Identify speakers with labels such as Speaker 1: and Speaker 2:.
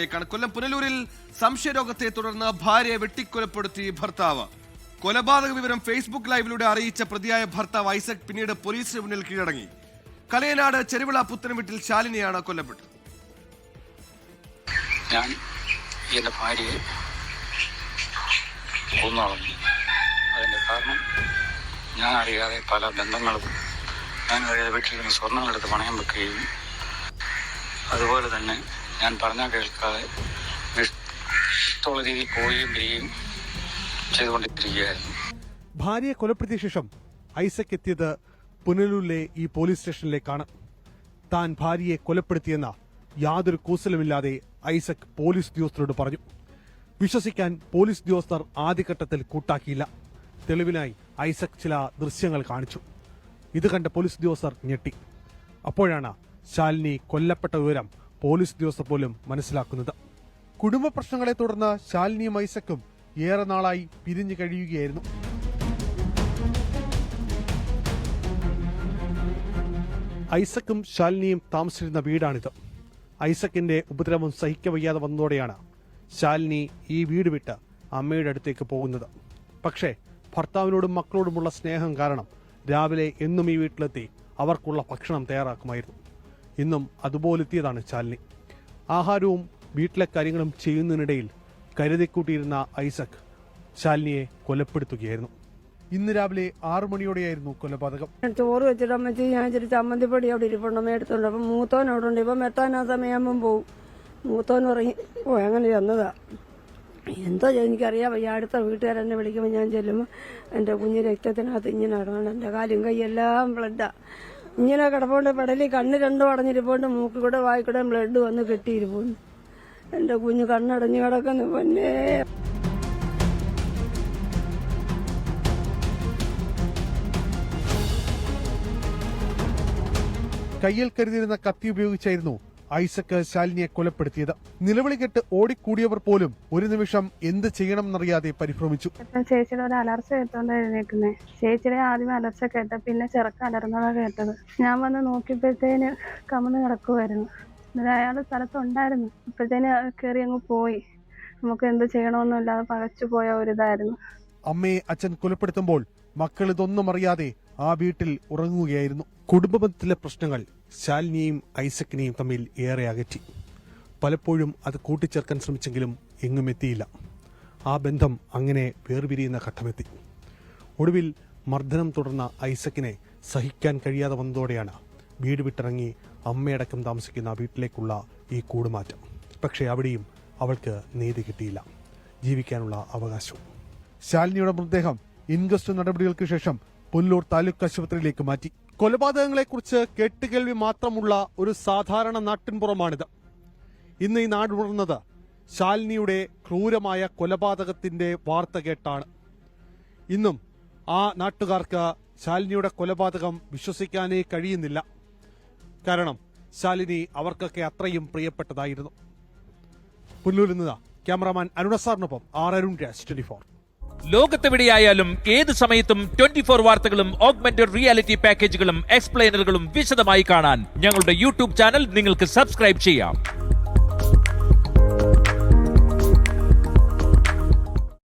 Speaker 1: കൊല്ലം പുനലൂരിൽ സംശയരോഗത്തെ തുടർന്ന് ഭാര്യയെ വെട്ടിക്കൊലപ്പെടുത്തി ഭർത്താവ്. കൊലപാതക വിവരം ഫേസ്ബുക്ക് ലൈവിലൂടെ അറിയിച്ച പ്രതിയായ ഭർത്താവ് ഐസക് പിന്നീട് പോലീസിന് മുന്നിൽ കീഴടങ്ങി. കലയനാട് ചെരുവിള പുത്തൻവീട്ടിൽ ശാലിനിയാണ് കൊല്ലപ്പെട്ടത്.
Speaker 2: ഞാൻ എൻ്റെ ഭാര്യയെ കൊന്നളഞ്ഞു. അതിൻ്റെ കാരണം ഞാൻ അറിയാതെ പല ബന്ധങ്ങളും ഞാൻ വീട്ടിൽ സ്വർണ്ണങ്ങളെടുത്ത് പണയം വെക്കുകയും അതുപോലെ തന്നെ ഞാൻ പറഞ്ഞാൽ കേൾക്കാതെ ഇഷ്ടമുള്ള രീതിയിൽ പോവുകയും വരികയും ചെയ്തുകൊണ്ടിരിക്കുകയായിരുന്നു.
Speaker 3: ഭാര്യയെ കൊലപ്പെടുത്തിയ ശേഷം ഐസക് എത്തിയത് പുനലൂരിലെ ഈ പോലീസ് സ്റ്റേഷനിലേക്കാണ്. താൻ ഭാര്യയെ കൊലപ്പെടുത്തിയെന്ന യാതൊരു കൂസലുമില്ലാതെ ഐസക് പോലീസ് ഉദ്യോഗസ്ഥരോട് പറഞ്ഞു. വിശ്വസിക്കാൻ പോലീസ് ഉദ്യോഗസ്ഥർ ആദ്യഘട്ടത്തിൽ കൂട്ടാക്കിയില്ല. തെളിവിനായി ഐസക് ചില ദൃശ്യങ്ങൾ കാണിച്ചു. ഇത് കണ്ട പോലീസ് ഉദ്യോഗസ്ഥർ ഞെട്ടി. അപ്പോഴാണ് ശാലിനി കൊല്ലപ്പെട്ട വിവരം പോലീസ് ഉദ്യോഗസ്ഥർ പോലും മനസ്സിലാക്കുന്നത്. കുടുംബ പ്രശ്നങ്ങളെ തുടർന്ന് ശാലിനിയും ഐസക്കും ഏറെ നാളായി പിരിഞ്ഞു കഴിയുകയായിരുന്നു. ഐസക്കും ശാലിനിയും താമസിച്ചിരുന്ന വീടാണിത്. ഐസക്കിന്റെ ഉപദ്രവം സഹിക്കവയ്യാതെ വന്നതോടെയാണ് ശാലിനി ഈ വീട് വിട്ട് അമ്മയുടെ അടുത്തേക്ക് പോകുന്നത്. പക്ഷേ ഭർത്താവിനോടും മക്കളോടുമുള്ള സ്നേഹം കാരണം രാവിലെ എന്നും ഈ വീട്ടിലെത്തി അവർക്കുള്ള ഭക്ഷണം തയ്യാറാക്കുമായിരുന്നു. ഇന്നും അതുപോലെത്തിയതാണ് ശാലിനി. ആഹാരവും വീട്ടിലെ കാര്യങ്ങളും ചെയ്യുന്നതിനിടയിൽ കരുതിക്കൂട്ടിയിരുന്ന ഐസക് ശാലിനിയെ കൊലപ്പെടുത്തുകയായിരുന്നു. ഇന്ന് രാവിലെ 6 മണിയോടെയായിരുന്നു കൊലപാതകം.
Speaker 4: ചോറ് വെച്ചിട്ട് അമ്മച്ചി ഞാൻ ഇച്ചിരി ചമ്മന്തിപ്പൊടി അവിടെ ഇരിപ്പുണ്ട് എടുത്തുണ്ട്. അപ്പം മൂത്തോൻ അവിടെ ഉണ്ട്. ഇപ്പം എത്താൻ ആ സമയമാകുമ്പം പോവും. മൂത്തോൻ പറയും അങ്ങനെ ചെന്നതാ. എന്തോ എനിക്കറിയാം. ഈ അടുത്ത വീട്ടുകാരെന്നെ വിളിക്കുമ്പോൾ ഞാൻ ചെല്ലുമ്പോൾ എൻ്റെ കുഞ്ഞ് രക്തത്തിനകത്ത് ഇങ്ങനെ കിടക്കണം. എൻ്റെ കാലും കൈയെല്ലാം ബ്ലഡാ. ഇങ്ങനെ കിടപ്പുണ്ട്. പെടലി കണ്ണ് രണ്ടും അടഞ്ഞിരിപ്പുണ്ട്. മൂക്കിൽ കൂടെ വായിക്കൂടെ ബ്ലഡ് വന്ന് കെട്ടിയിരിപ്പുണ്ട്. എൻ്റെ കുഞ്ഞ് കണ്ണടഞ്ഞു കിടക്കുന്നു. പൊന്നേ,
Speaker 3: കയ്യിൽ കരുതിയിരുന്ന കത്തി ഉപയോഗിച്ചായിരുന്നു ഐസക് ശാലിനിയെ കൊലപ്പെടുത്തിയത്. നിലവിളി കെട്ട് ഓടിക്കൂടിയവർ പോലും ഒരു നിമിഷം എന്ത് ചെയ്യണമെന്നറിയാതെ പരിഭ്രമിച്ചു.
Speaker 5: ചേച്ചിയുടെ ഒരു അലർച്ച കേട്ടോണ്ട് എഴുന്നേക്കുന്നേ. ചേച്ചിയുടെ ആദ്യം അലർച്ച കേട്ട, പിന്നെ ചെറുക്ക അലർന്നതാ കേട്ടത്. ഞാൻ വന്ന് നോക്കിയപ്പോഴത്തേന് കമന്ന് കിടക്കുമായിരുന്നു. അയാൾ സ്ഥലത്തുണ്ടായിരുന്നു. അപ്പോഴത്തേന് കയറി അങ്ങ് പോയി. നമുക്ക് എന്ത് ചെയ്യണമെന്നില്ലാതെ പകച്ചു പോയ ഒരിതായിരുന്നു.
Speaker 3: അമ്മയെ അച്ഛൻ കൊലപ്പെടുത്തുമ്പോൾ മക്കൾ ഇതൊന്നും അറിയാതെ ആ വീട്ടിൽ ഉറങ്ങുകയായിരുന്നു. കുടുംബബന്ധത്തിലെ പ്രശ്നങ്ങൾ ശാലിനിയെയും ഐസക്കിനെയും തമ്മിൽ ഏറെ അകറ്റി. പലപ്പോഴും അത് കൂട്ടിച്ചേർക്കാൻ ശ്രമിച്ചെങ്കിലും എങ്ങും എത്തിയില്ല. ആ ബന്ധം അങ്ങനെ വേർപിരിയുന്ന ഘട്ടമെത്തി. ഒടുവിൽ മർദ്ദനം തുടർന്ന ഐസക്കിനെ സഹിക്കാൻ കഴിയാതെ വന്നതോടെയാണ് വീട് വിട്ടിറങ്ങി അമ്മയടക്കം താമസിക്കുന്ന വീട്ടിലേക്കുള്ള ഈ കൂടുമാറ്റം. പക്ഷേ അവിടെയും അവൾക്ക് നീതി കിട്ടിയില്ല, ജീവിക്കാനുള്ള അവകാശവും. ശാലിനിയുടെ മൃതദേഹം ഇൻക്വസ്റ്റ് നടപടികൾക്ക് ശേഷം പുനലൂർ താലൂക്ക് ആശുപത്രിയിലേക്ക് മാറ്റി. കൊലപാതകങ്ങളെക്കുറിച്ച് കേട്ടുകേൾവി മാത്രമുള്ള ഒരു സാധാരണ നാട്ടിൻപുറമാണിത്. ഇന്ന് ഈ നാട് ഉണർന്നത് ശാലിനിയുടെ ക്രൂരമായ കൊലപാതകത്തിന്റെ വാർത്ത കേട്ടാണ്. ഇന്നും ആ നാട്ടുകാർക്ക് ശാലിനിയുടെ കൊലപാതകം വിശ്വസിക്കാനേ കഴിയുന്നില്ല. കാരണം ശാലിനി അവർക്കൊക്കെ അത്രയും പ്രിയപ്പെട്ടതായിരുന്നു. പുനലൂരിൽ നിന്ന് ക്യാമറാമാൻ അരുണസാറിനൊപ്പം അരുൺ രാജ്, 24.
Speaker 6: ലോകത്തെവിടെയായാലും ഏത് സമയത്തും 24 വാർത്തകളും ഓഗ്മെന്റഡ് റിയാലിറ്റി പാക്കേജുകളും എക്സ്പ്ലെയിനറുകളും വിശദമായി കാണാൻ ഞങ്ങളുടെ യൂട്യൂബ് ചാനൽ നിങ്ങൾക്ക് സബ്സ്ക്രൈബ് ചെയ്യാം.